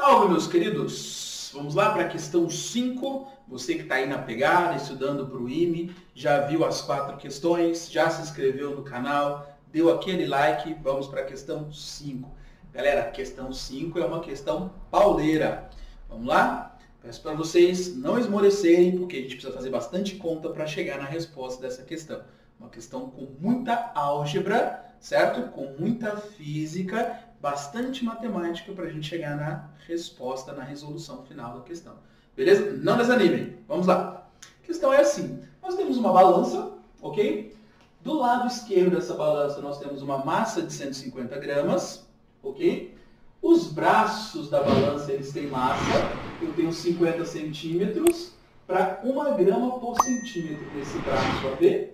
Salve, meus queridos! Vamos lá para a questão 5. Você que está aí na pegada, estudando para o IME, já viu as 4 questões, já se inscreveu no canal, deu aquele like, vamos para a questão 5. Galera, a questão 5 é uma questão pauleira. Vamos lá? Peço para vocês não esmorecerem, porque a gente precisa fazer bastante conta para chegar na resposta dessa questão. Uma questão com muita álgebra, certo? Com muita física, bastante matemática para a gente chegar na resposta, na resolução final da questão. Beleza? Não desanimem. Vamos lá. A questão é assim. Nós temos uma balança, ok? Do lado esquerdo dessa balança nós temos uma massa de 150 gramas, ok? Os braços da balança eles têm massa. Eu tenho 50 centímetros para 1 grama por centímetro nesse braço AB.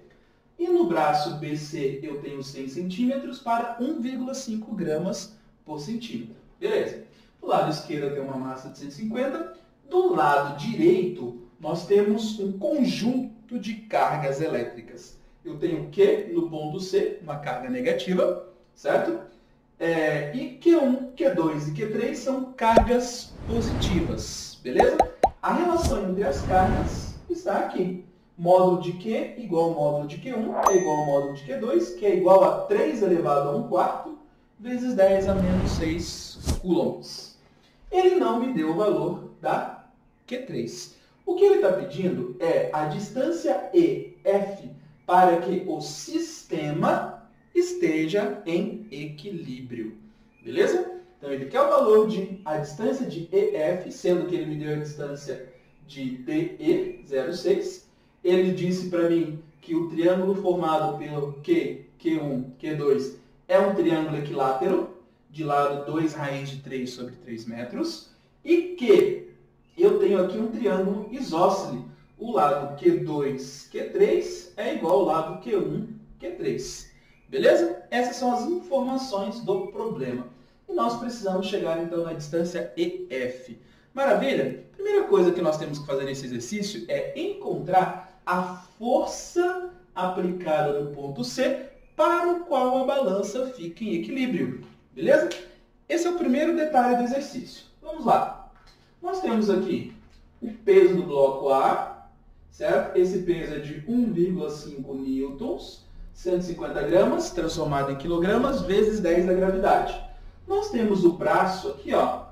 E no braço BC eu tenho 100 centímetros para 1,5 gramas por centímetro. Beleza. Do lado esquerdo eu tenho uma massa de 150. Do lado direito nós temos um conjunto de cargas elétricas. Eu tenho Q no ponto C, uma carga negativa, certo? E Q1, Q2 e Q3 são cargas positivas. Beleza? A relação entre as cargas está aqui. Módulo de Q igual ao módulo de Q1 é igual ao módulo de Q2, que é igual a 3 elevado a 1 quarto, vezes 10 a menos 6 coulombs. Ele não me deu o valor da Q3. O que ele está pedindo é a distância EF para que o sistema esteja em equilíbrio. Beleza? Então ele quer o valor a distância de EF, sendo que ele me deu a distância de DE, 0,6. Ele disse para mim que o triângulo formado pelo Q, Q1, Q2 é um triângulo equilátero, de lado 2 raiz de 3 sobre 3 metros, e que eu tenho aqui um triângulo isósceles. O lado Q2, Q3 é igual ao lado Q1, Q3. Beleza? Essas são as informações do problema. E nós precisamos chegar então na distância EF. Maravilha? Primeira coisa que nós temos que fazer nesse exercício é encontrar a força aplicada no ponto C para o qual a balança fica em equilíbrio. Beleza? Esse é o primeiro detalhe do exercício. Vamos lá. Nós temos aqui o peso do bloco A, certo? Esse peso é de 1,5 newtons, 150 gramas, transformado em quilogramas, vezes 10 da gravidade. Nós temos o braço aqui, ó,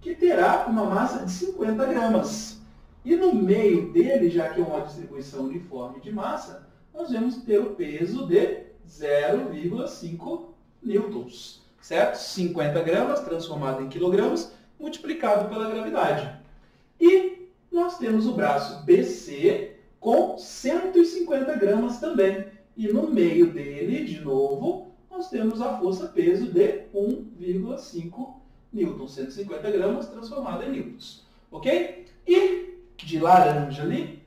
que terá uma massa de 50 gramas. E no meio dele, já que é uma distribuição uniforme de massa, nós vamos ter o peso de 0,5 newtons. Certo? 50 gramas transformado em quilogramas, multiplicado pela gravidade. E nós temos o braço BC com 150 gramas também. E no meio dele, de novo, nós temos a força-peso de 1,5 newtons. 150 gramas transformado em newtons. Ok? E de laranja ali,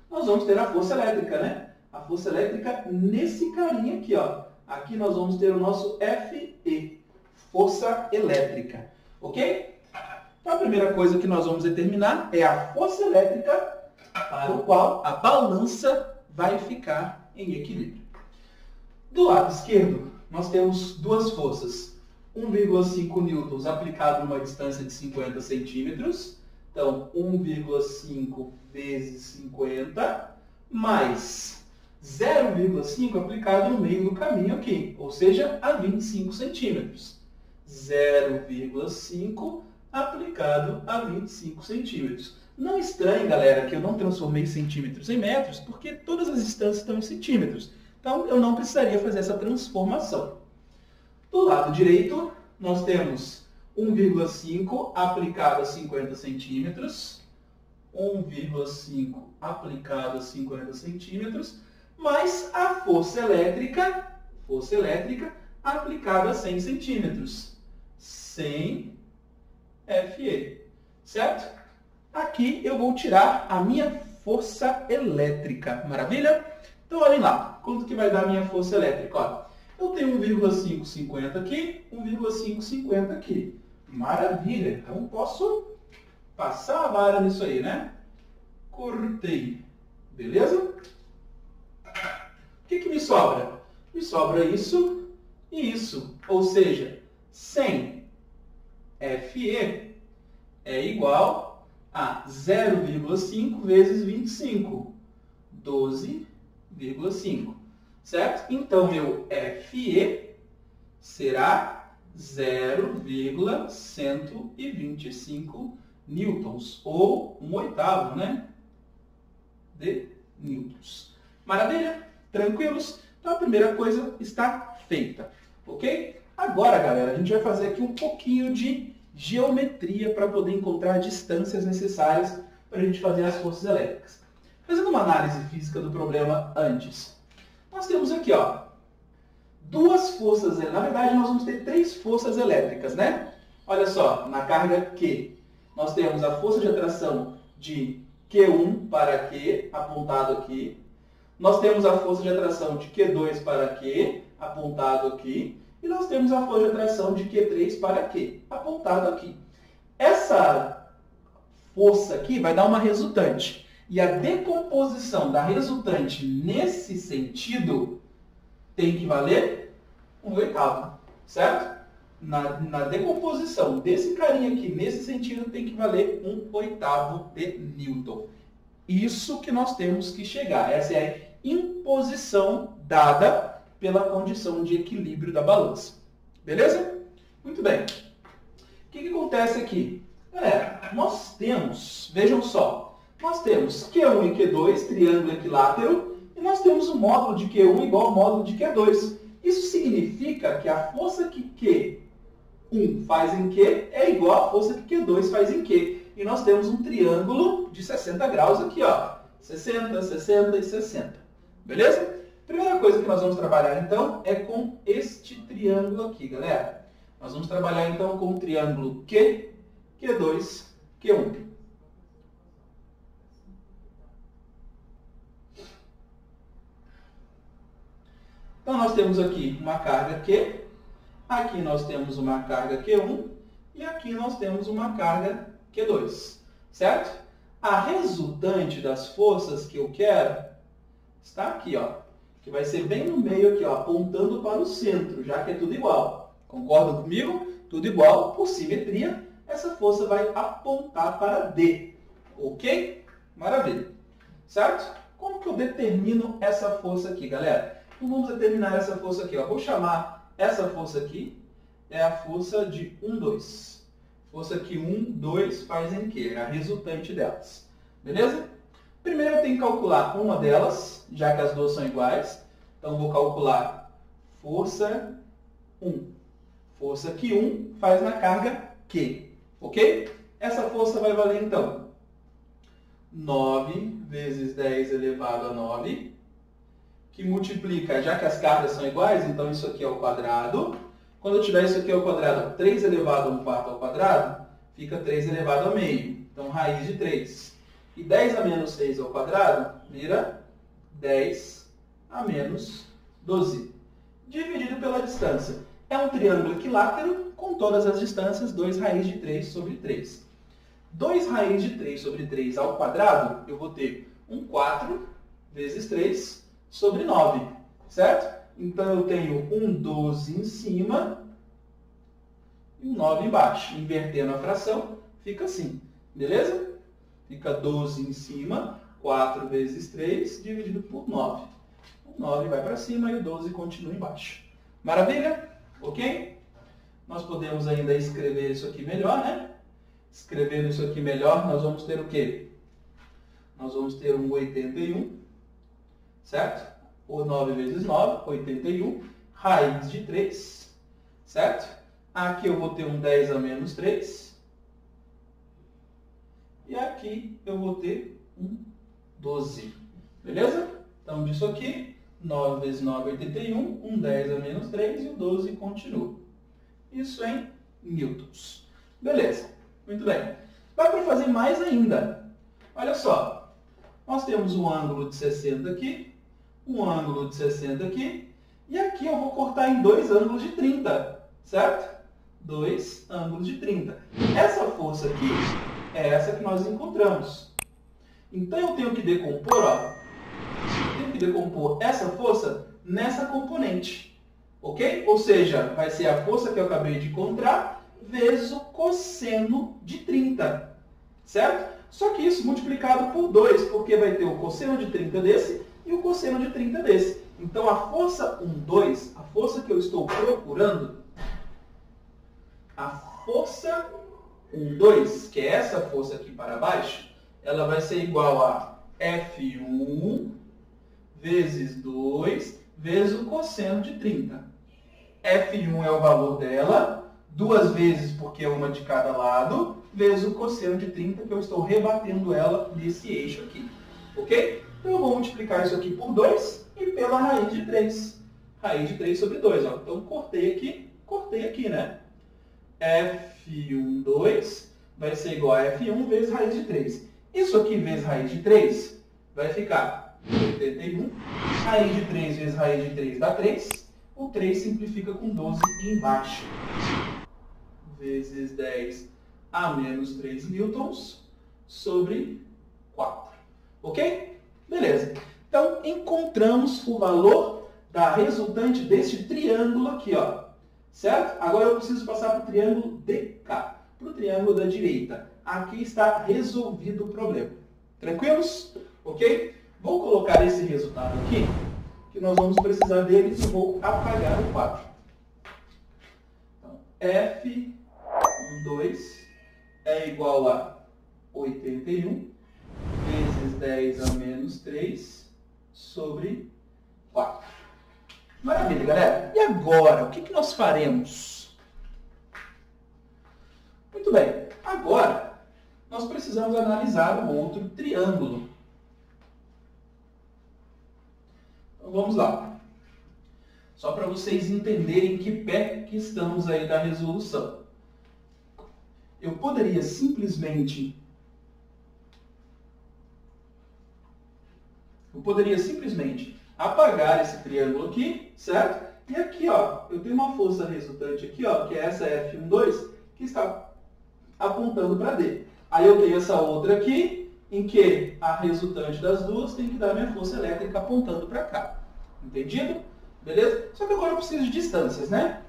nós vamos ter a força elétrica, né? A força elétrica nesse carinha aqui, ó. Aqui nós vamos ter o nosso FE, força elétrica. Ok? Então, a primeira coisa que nós vamos determinar é a força elétrica para o qual a balança vai ficar em equilíbrio. Do lado esquerdo, nós temos duas forças. 1,5 newtons aplicado numa distância de 50 centímetros. Então, 1,5 vezes 50, mais 0,5 aplicado no meio do caminho aqui, ou seja, a 25 centímetros. 0,5 aplicado a 25 centímetros. Não estranhe, galera, que eu não transformei centímetros em metros, porque todas as distâncias estão em centímetros. Então, eu não precisaria fazer essa transformação. Do lado direito, nós temos 1,5 aplicado a 50 centímetros, 1,5 aplicado a 50 centímetros, mais a força elétrica aplicada a 100 centímetros, 100 FE, certo? Aqui eu vou tirar a minha força elétrica, maravilha? Então, olhem lá, quanto que vai dar a minha força elétrica? Ó, eu tenho 1,550 aqui, 1,550 aqui. Maravilha! Então, posso passar a vara nisso aí, né? Cortei. Beleza? O que me sobra? Me sobra isso e isso. Ou seja, 100 FE é igual a 0,5 vezes 25. 12,5. Certo? Então, meu FE será 0,125 newtons, ou 1/8, né? De newtons. Maravilha? Tranquilos? Então, a primeira coisa está feita. Ok? Agora, galera, a gente vai fazer aqui um pouquinho de geometria para poder encontrar distâncias necessárias para a gente fazer as forças elétricas. Fazendo uma análise física do problema antes. Nós temos aqui, ó, duas forças, na verdade nós vamos ter três forças elétricas, né? Olha só, na carga Q, nós temos a força de atração de Q1 para Q, apontado aqui. Nós temos a força de atração de Q2 para Q, apontado aqui. E nós temos a força de atração de Q3 para Q, apontado aqui. Essa força aqui vai dar uma resultante. E a decomposição da resultante nesse sentido tem que valer 1/8, certo? Na decomposição desse carinha aqui, nesse sentido, tem que valer 1/8 de Newton. Isso que nós temos que chegar. Essa é a imposição dada pela condição de equilíbrio da balança. Beleza? Muito bem. O que acontece aqui? Galera, nós temos, vejam só, nós temos Q1 e Q2, triângulo equilátero, e nós temos o módulo de Q1 igual ao módulo de Q2. Isso significa que a força que Q1 faz em Q é igual à força que Q2 faz em Q. E nós temos um triângulo de 60 graus aqui, ó. 60, 60 e 60. Beleza? Primeira coisa que nós vamos trabalhar, então, é com este triângulo aqui, galera. Nós vamos trabalhar, então, com o triângulo Q, Q2, Q1. Então, nós temos aqui uma carga Q, aqui nós temos uma carga Q1 e aqui nós temos uma carga Q2, certo? A resultante das forças que eu quero está aqui, ó, que vai ser bem no meio aqui, ó, apontando para o centro, já que é tudo igual. Concordam comigo? Tudo igual, por simetria, essa força vai apontar para D. Ok? Maravilha. Certo? Como que eu determino essa força aqui, galera? Então vamos determinar essa força aqui, ó. Vou chamar essa força aqui, é a força de 1, 2. Força que 1, 2 faz em Q, é a resultante delas. Beleza? Primeiro eu tenho que calcular uma delas, já que as duas são iguais. Então, vou calcular força 1. Força que 1 faz na carga Q. Ok? Essa força vai valer, então, 9 vezes 10 elevado a 9, que multiplica, já que as cargas são iguais, então isso aqui é ao quadrado. Quando eu tiver isso aqui ao quadrado, 3 elevado a 1/4 ao quadrado, fica 3 elevado a meio. Então, raiz de 3. E 10 a menos 6 ao quadrado vira 10 a menos 12. Dividido pela distância. É um triângulo equilátero com todas as distâncias, 2 raiz de 3 sobre 3. 2 raiz de 3 sobre 3 ao quadrado, eu vou ter um 4 vezes 3 sobre 9. Certo? Então, eu tenho um 12 em cima e um 9 embaixo. Invertendo a fração, fica assim. Beleza? Fica 12 em cima, 4 vezes 3, dividido por 9. O 9 vai para cima e o 12 continua embaixo. Maravilha? Ok? Nós podemos ainda escrever isso aqui melhor, né? Escrevendo isso aqui melhor, nós vamos ter o quê? Nós vamos ter um 81, certo? Ou 9 vezes 9, 81, raiz de 3, certo? Aqui eu vou ter um 10 a menos 3. E aqui eu vou ter um 12. Beleza? Então, disso aqui, 9 vezes 9 é 81, um 10 a menos 3 e o 12 continua. Isso em newtons. Beleza. Muito bem. Dá para fazer mais ainda. Olha só. Nós temos um ângulo de 60 aqui, um ângulo de 60 aqui, e aqui eu vou cortar em dois ângulos de 30, certo? Dois ângulos de 30. Essa força aqui é essa que nós encontramos. Então, eu tenho que decompor, ó, essa força nessa componente. Ok? Ou seja, vai ser a força que eu acabei de encontrar vezes o cosseno de 30, certo? Só que isso multiplicado por 2, porque vai ter o cosseno de 30 desse e o cosseno de 30 desse. Então, a força 1, 2, a força que eu estou procurando, a força 1, 2, que é essa força aqui para baixo, ela vai ser igual a F1 vezes 2 vezes o cosseno de 30. F1 é o valor dela, 2 vezes, porque é uma de cada lado, vezes o cosseno de 30, que eu estou rebatendo ela nesse eixo aqui. Ok? Então, eu vou multiplicar isso aqui por 2 e pela raiz de 3. Raiz de 3 sobre 2. Ó. Então, cortei aqui, né? F1, 2 vai ser igual a F1 vezes raiz de 3. Isso aqui vezes raiz de 3 vai ficar 81. Raiz de 3 vezes raiz de 3 dá 3. O 3 simplifica com 12 embaixo. Vezes 10 a menos 3 newtons sobre 4. Ok? Beleza. Então, encontramos o valor da resultante deste triângulo aqui, ó. Certo? Agora eu preciso passar para o triângulo DK, para o triângulo da direita. Aqui está resolvido o problema. Tranquilos? Ok? Vou colocar esse resultado aqui, que nós vamos precisar dele e vou apagar o quadro. Então, F12 é igual a 81 vezes 10 a menos 3 sobre 4. Maravilha, galera. E agora, o que nós faremos? Muito bem. Agora, nós precisamos analisar o outro triângulo. Então, vamos lá. Só para vocês entenderem que pé que estamos aí da resolução. Eu poderia simplesmente apagar esse triângulo aqui, certo? E aqui, ó, eu tenho uma força resultante aqui, ó, que é essa F12, que está apontando para D. Aí eu tenho essa outra aqui, em que a resultante das duas tem que dar minha força elétrica apontando para cá. Entendido? Beleza? Só que agora eu preciso de distâncias, né?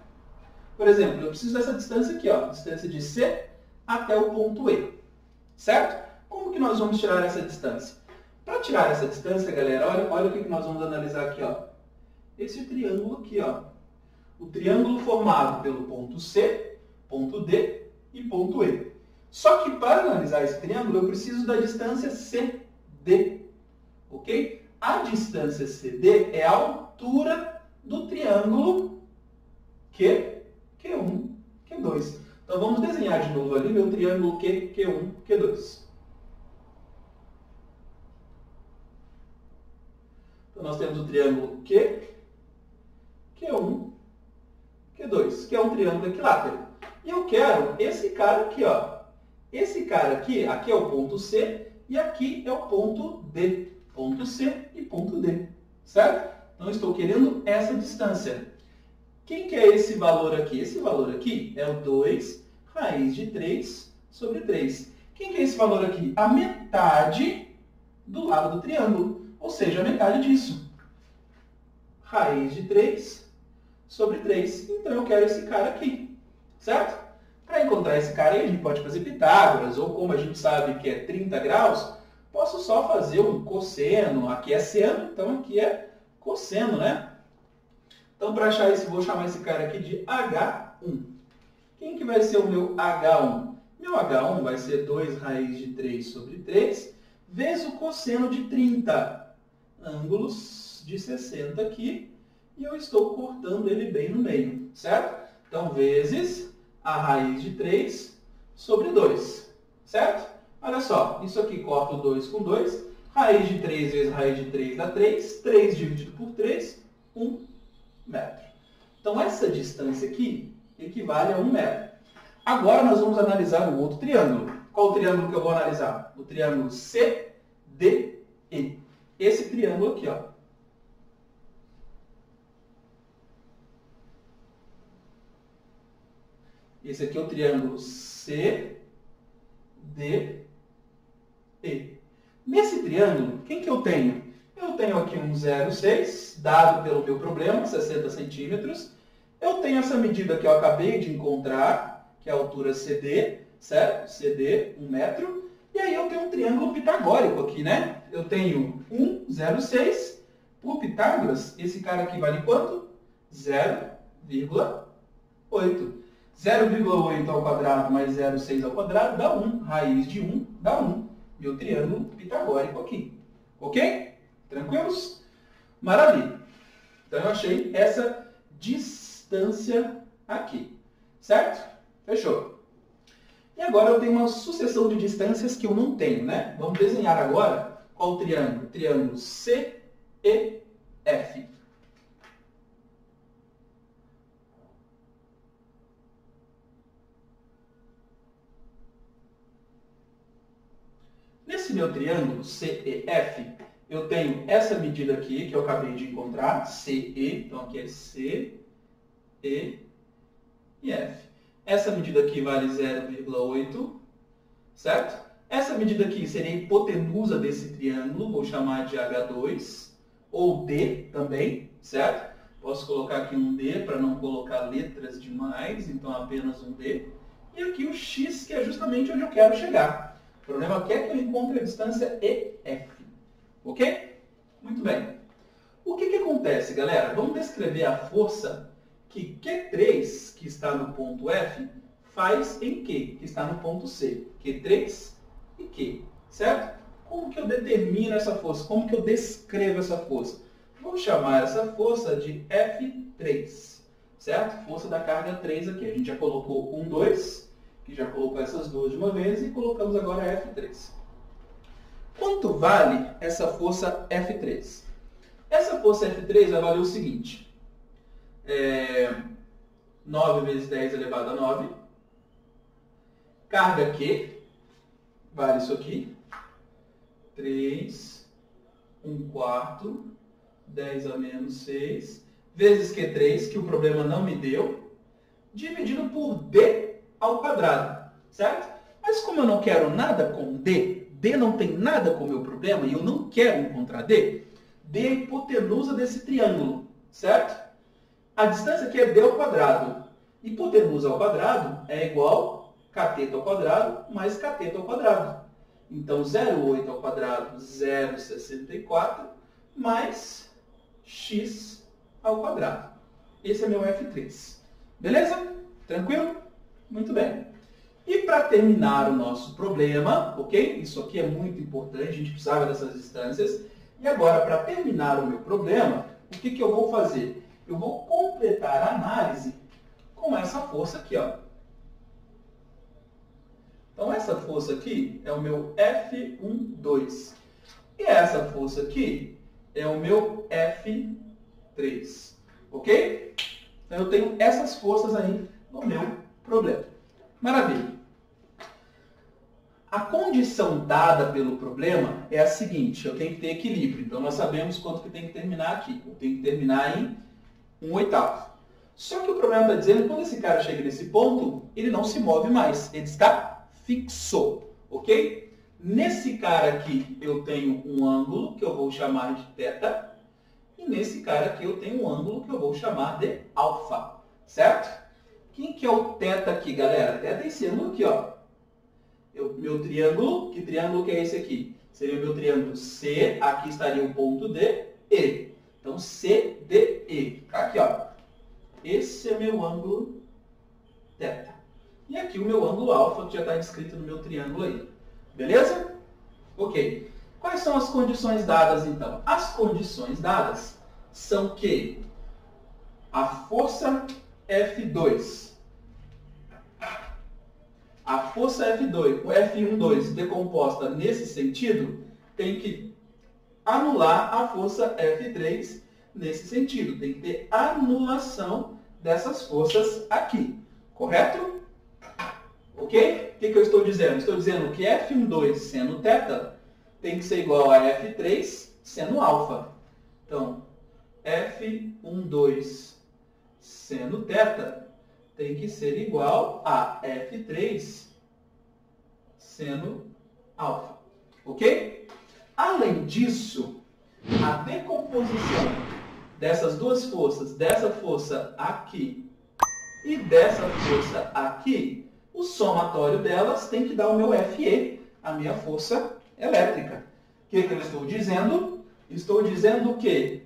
Por exemplo, eu preciso dessa distância aqui, ó, distância de C até o ponto E. Certo? Como que nós vamos tirar essa distância? Para tirar essa distância, galera, olha o que nós vamos analisar aqui, ó. Esse triângulo aqui, ó. O triângulo formado pelo ponto C, ponto D e ponto E. Só que para analisar esse triângulo, eu preciso da distância CD. Ok? A distância CD é a altura do triângulo Q1, Q2. Então, vamos desenhar de novo ali meu triângulo Q1, Q2. Então, nós temos o triângulo Q1, Q2, que é um triângulo equilátero. E eu quero esse cara aqui, ó. Esse cara aqui é o ponto C e aqui é o ponto D. Ponto C e ponto D. Certo? Então, estou querendo essa distância. Quem que é esse valor aqui? Esse valor aqui é o 2 raiz de 3 sobre 3. Quem que é esse valor aqui? A metade do lado do triângulo. Ou seja, a metade disso. Raiz de 3 sobre 3. Então, eu quero esse cara aqui. Certo? Para encontrar esse cara aí, a gente pode fazer Pitágoras, ou como a gente sabe que é 30 graus, posso só fazer um cosseno. Aqui é seno, então aqui é cosseno, né? Então, para achar esse, vou chamar esse cara aqui de H1. Quem que vai ser o meu H1? Meu H1 vai ser 2 raiz de 3 sobre 3, vezes o cosseno de 30. Ângulos de 60 aqui, e eu estou cortando ele bem no meio, certo? Então, vezes a raiz de 3 sobre 2, certo? Olha só, isso aqui corta o 2 com 2, raiz de 3 vezes raiz de 3 dá 3, 3 dividido por 3, 1 metro. Então, essa distância aqui equivale a 1 metro. Agora, nós vamos analisar o outro triângulo. Qual o triângulo que eu vou analisar? O triângulo CDE. Esse triângulo aqui, ó. Esse aqui é o triângulo CDE. Nesse triângulo, quem que eu tenho? Eu tenho aqui um 0,6, dado pelo meu problema, 60 centímetros. Eu tenho essa medida que eu acabei de encontrar, que é a altura CD, certo? CD, 1 metro. E aí eu tenho um triângulo pitagórico aqui, né? Eu tenho 1, 0, 6. Por Pitágoras, esse cara aqui vale quanto? 0,8. 0,8 ao quadrado mais 0,6 ao quadrado dá 1. Raiz de 1 dá 1. Meu triângulo pitagórico aqui. Ok? Tranquilos? Maravilha. Então eu achei essa distância aqui. Certo? Fechou. E agora eu tenho uma sucessão de distâncias que eu não tenho, né? Vamos desenhar agora qual triângulo? Triângulo CEF. Nesse meu triângulo CEF, eu tenho essa medida aqui, que eu acabei de encontrar, CE, então aqui é C, E e F. Essa medida aqui vale 0,8, certo? Essa medida aqui seria a hipotenusa desse triângulo, vou chamar de H2, ou D também, certo? Posso colocar aqui um D para não colocar letras demais, então apenas um D. E aqui o X, que é justamente onde eu quero chegar. O problema aqui é que eu encontre a distância EF. Ok? Muito bem. O que acontece, galera? Vamos descrever a força que Q3, que está no ponto F, faz em Q, que está no ponto C. Q3 e Q, certo? Como que eu determino essa força? Como que eu descrevo essa força? Vou chamar essa força de F3, certo? Força da carga 3 aqui. A gente já colocou 1, 2, que já colocou essas duas de uma vez, e colocamos agora F3. Quanto vale essa força F3? Essa força F3 vai valer o seguinte. 9 vezes 10 elevado a 9. Carga Q, vale isso aqui. 3, 1/4, 10 a menos 6, vezes Q3, que o problema não me deu, dividido por D ao quadrado, certo? Mas como eu não quero nada com D, D não tem nada com o meu problema, e eu não quero encontrar D, D é a hipotenusa desse triângulo, certo? A distância aqui é D ao quadrado. Hipotenusa ao quadrado é igual cateto ao quadrado mais cateto ao quadrado. Então, 0,8 ao quadrado, 0,64, mais x ao quadrado. Esse é meu F3. Beleza? Tranquilo? Muito bem. E para terminar o nosso problema, ok? Isso aqui é muito importante, a gente precisava dessas distâncias. E agora, para terminar o meu problema, o que eu vou fazer? Eu vou completar a análise com essa força aqui, ó. Então, essa força aqui é o meu F12. E essa força aqui é o meu F3. Ok? Então, eu tenho essas forças aí no meu problema. Maravilha. A condição dada pelo problema é a seguinte. Eu tenho que ter equilíbrio. Então, nós sabemos quanto que tem que terminar aqui. Eu tenho que terminar em 1/8. Só que o problema está dizendo que quando esse cara chega nesse ponto, ele não se move mais. Ele está fixo. Ok? Nesse cara aqui, eu tenho um ângulo que eu vou chamar de θ. E nesse cara aqui, eu tenho um ângulo que eu vou chamar de alfa. Certo? Quem que é o θ aqui, galera? Θ é esse ângulo aqui, ó. Meu triângulo, que triângulo que é esse aqui? Seria o meu triângulo C, aqui estaria o ponto D, E. Então, CDE. Aqui, ó. Esse é meu ângulo θ. E aqui o meu ângulo alfa, que já está descrito no meu triângulo aí. Beleza? Ok. Quais são as condições dadas, então? As condições dadas são que a força F2, a força F2, o F12 decomposta nesse sentido, tem que anular a força F3 nesse sentido. Tem que ter anulação dessas forças aqui. Correto? Ok? O que eu estou dizendo? Estou dizendo que F12 sendo θ tem que ser igual a F3 sendo alfa. Então, F12 sendo θ tem que ser igual a F3 sendo alfa. Ok? Além disso, a decomposição dessas duas forças, dessa força aqui e dessa força aqui, O somatório delas tem que dar o meu Fe, a minha força elétrica. O que eu estou dizendo? Estou dizendo que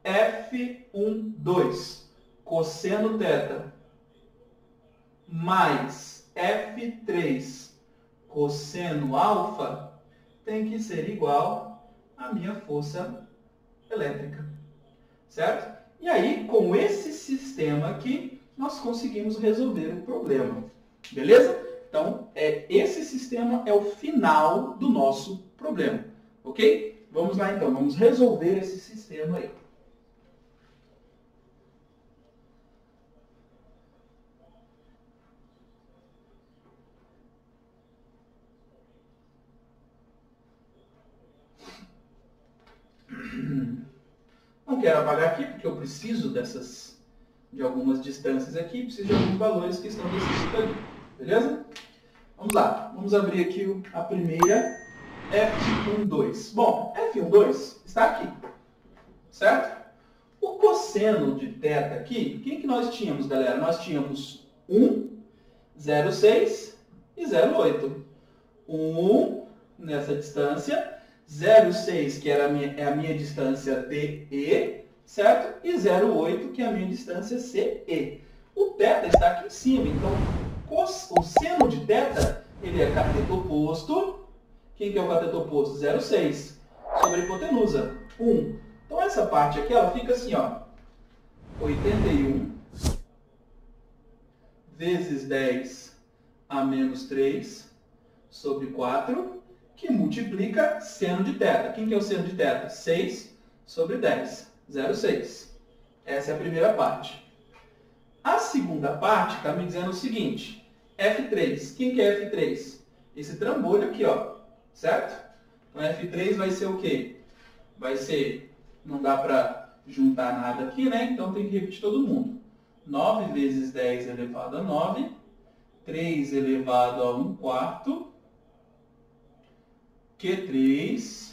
F12 cosseno θ mais F3 cosseno alfa tem que ser igual à minha força elétrica. Certo? E aí, com esse sistema aqui, nós conseguimos resolver o problema. Beleza? Então, esse sistema é o final do nosso problema. Ok? Vamos lá, então. Vamos resolver esse sistema aí. Não quero apagar aqui, porque eu preciso de algumas distâncias aqui, preciso de alguns valores que estão descritos ali. Beleza? Vamos lá. Vamos abrir aqui a primeira, F12. Bom, F12 está aqui. Certo? O cosseno de θ aqui, quem que nós tínhamos, galera? Nós tínhamos 1, 0,6 e 0,8. 1 nessa distância, 0,6 que é a minha distância DE, certo? E 0,8 que é a minha distância CE. O θ está aqui em cima, então o seno de θ, ele é cateto oposto. Quem que é o cateto oposto? 0,6 sobre a hipotenusa, 1. Então essa parte aqui, ela fica assim, ó, 81 vezes 10 a menos 3 sobre 4, que multiplica seno de θ. Quem que é o seno de θ? 6 sobre 10, 0,6. Essa é a primeira parte. A segunda parte está me dizendo o seguinte, F3. Quem que é F3? Esse trambolho aqui, ó, certo? Então F3 vai ser o quê? Vai ser, não dá para juntar nada aqui, né? Então tem que repetir todo mundo. 9 vezes 10 elevado a 9, 3 elevado a 1 quarto, Q3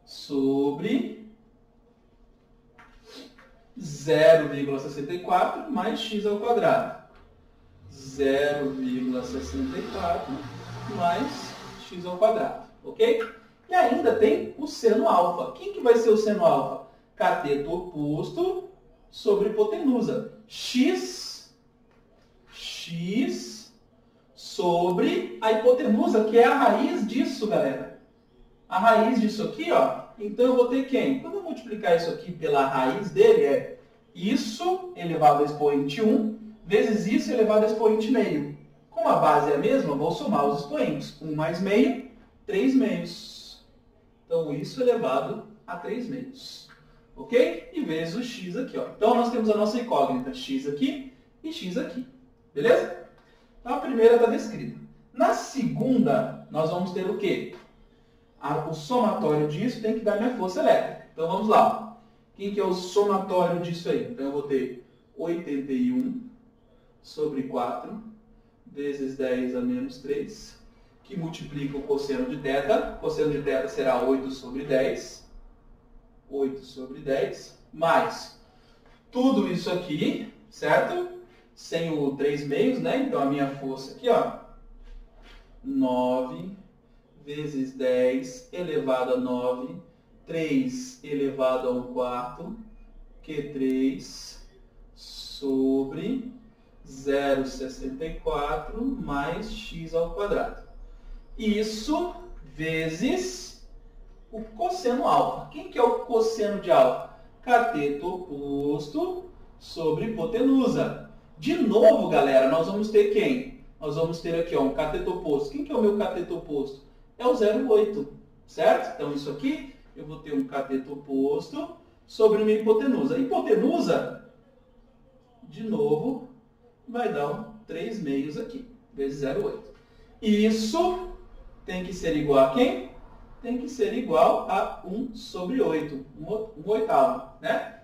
sobre 0,64 mais x ao quadrado. 0,64 mais x ao quadrado, ok? E ainda tem o seno alfa. Quem que vai ser o seno alfa? Cateto oposto sobre hipotenusa. X sobre a hipotenusa, que é a raiz disso, galera. A raiz disso aqui, ó. Então eu vou ter quem? Quando eu multiplicar isso aqui pela raiz dele, é isso elevado a expoente 1 vezes isso elevado a expoente meio. Como a base é a mesma, vou somar os expoentes. 1 mais meio, 3 meios. Então, isso elevado a 3 meios. Ok? E vezes o x aqui, ó. Então, nós temos a nossa incógnita, x aqui e x aqui. Beleza? Então, a primeira está descrita. Na segunda, nós vamos ter o quê? O somatório disso tem que dar minha força elétrica. Então, vamos lá. Quem que é o somatório disso aí? Então, eu vou ter 81 sobre 4 vezes 10 a menos 3, que multiplica o cosseno de θ. O cosseno de θ será 8 sobre 10. 8 sobre 10, mais tudo isso aqui, certo? Sem o 3 meios, né? Então, a minha força aqui, ó, 9 vezes 10 elevado a 9, 3 elevado a 1 quarto, Q3 sobre 0,64 mais x ao quadrado. Isso vezes o cosseno alfa. Quem que é o cosseno de alfa? Cateto oposto sobre hipotenusa. De novo, galera, nós vamos ter quem? Nós vamos ter aqui, ó, um cateto oposto. Quem que é o meu cateto oposto? É o 0,8, certo? Então, isso aqui, eu vou ter um cateto oposto sobre uma hipotenusa. Hipotenusa, de novo, vai dar um 3 meios aqui, vezes 0,8. Isso tem que ser igual a quem? Tem que ser igual a 1 sobre 8, 1 oitavo, né?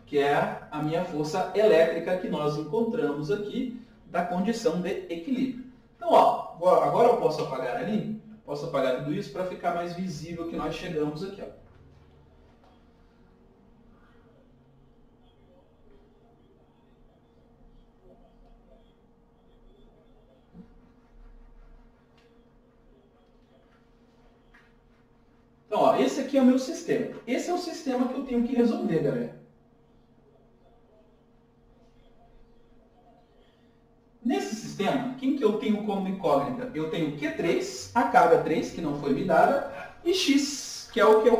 Que é a minha força elétrica que nós encontramos aqui da condição de equilíbrio. Então, ó, agora eu posso apagar ali, posso apagar tudo isso para ficar mais visível que nós chegamos aqui, ó. aqui é o meu sistema. Esse é o sistema que eu tenho que resolver, galera. Nesse sistema, quem que eu tenho como incógnita? Eu tenho Q3, a carga 3, que não foi me dada, e X, que é o que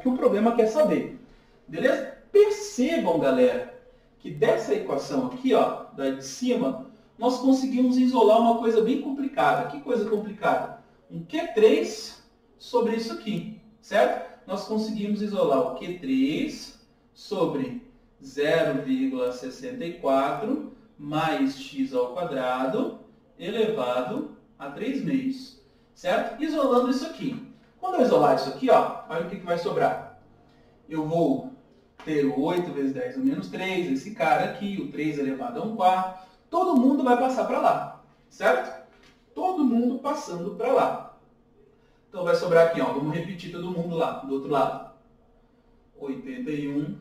o problema quer saber. Beleza? Percebam, galera, que dessa equação aqui, ó, da de cima, nós conseguimos isolar uma coisa bem complicada. Que coisa complicada? Um Q3 sobre isso aqui, certo? Nós conseguimos isolar o Q3 sobre 0,64 mais x ao quadrado elevado a 3 meios, certo? Isolando isso aqui. Quando eu isolar isso aqui, ó, olha o que vai sobrar. Eu vou ter o 8 vezes 10 a menos 3, esse cara aqui, o 3 elevado a 1 quarto. Todo mundo vai passar para lá, certo? Todo mundo passando para lá. Então vai sobrar aqui, ó, vamos repetir todo mundo lá, do outro lado. 81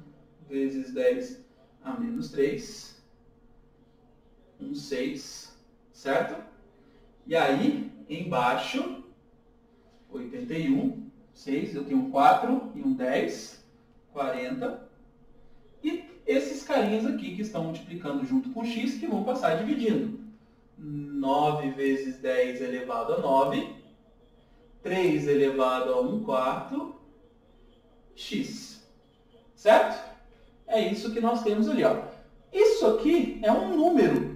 vezes 10 a menos 3. 6, certo? E aí, embaixo, 81, 6, eu tenho um 4 e um 10, 40. E esses carinhas aqui que estão multiplicando junto com x, que vão passar dividindo. 9 vezes 10 elevado a 9, 3 elevado a 1 quarto, x. Certo? É isso que nós temos ali, ó. Isso aqui é um número.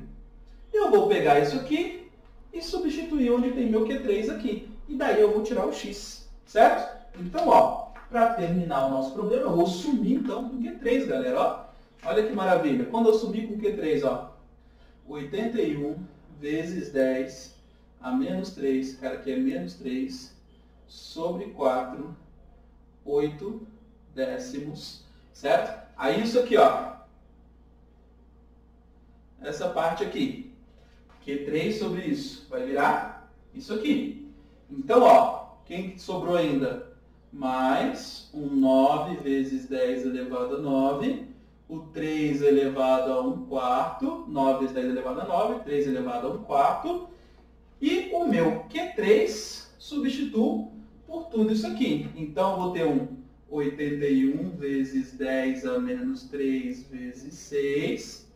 Eu vou pegar isso aqui e substituir onde tem meu Q3 aqui. E daí eu vou tirar o x, certo? Então, ó, para terminar o nosso problema, eu vou sumir então com o Q3, galera, ó. Olha que maravilha. Quando eu sumir com o Q3, ó, 81 vezes 10 a menos 3, cara, que é menos 3, sobre 4, 8 décimos, certo? Aí isso aqui, ó, essa parte aqui, Q3 sobre isso, vai virar isso aqui. Então, ó, quem sobrou ainda? Mais um 9 vezes 10 elevado a 9, o 3 elevado a 1 quarto, 9 vezes 10 elevado a 9, 3 elevado a 1 quarto, e o meu Q3 substituo por tudo isso aqui. Então, eu vou ter um 81 vezes 10 a menos 3 vezes 6,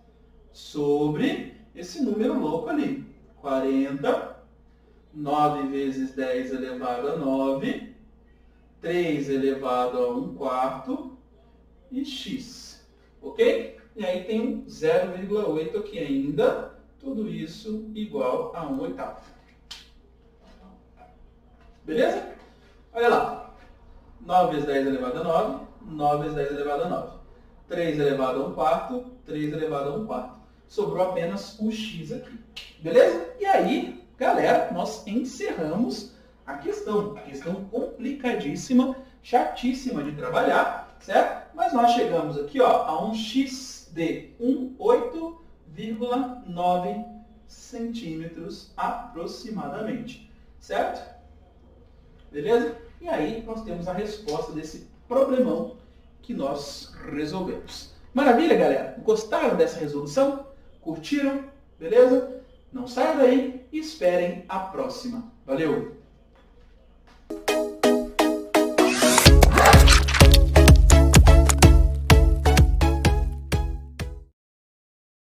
sobre esse número louco ali, 40, 9 vezes 10 elevado a 9, 3 elevado a 1 quarto e x, ok? E aí tem um 0,8 aqui ainda, tudo isso igual a 1 oitavo. Beleza? Olha lá, 9 vezes 10 elevado a 9, 9 vezes 10 elevado a 9, 3 elevado a 1 quarto, 3 elevado a 1 quarto. Sobrou apenas o x aqui. Beleza? E aí, galera, nós encerramos a questão. Questão complicadíssima, chatíssima de trabalhar, certo? Mas nós chegamos aqui, ó, a um x de 8,9 centímetros aproximadamente. Certo? Beleza? E aí nós temos a resposta desse problemão que nós resolvemos. Maravilha, galera? Gostaram dessa resolução? Curtiram? Beleza? Não saiam daí e esperem a próxima. Valeu!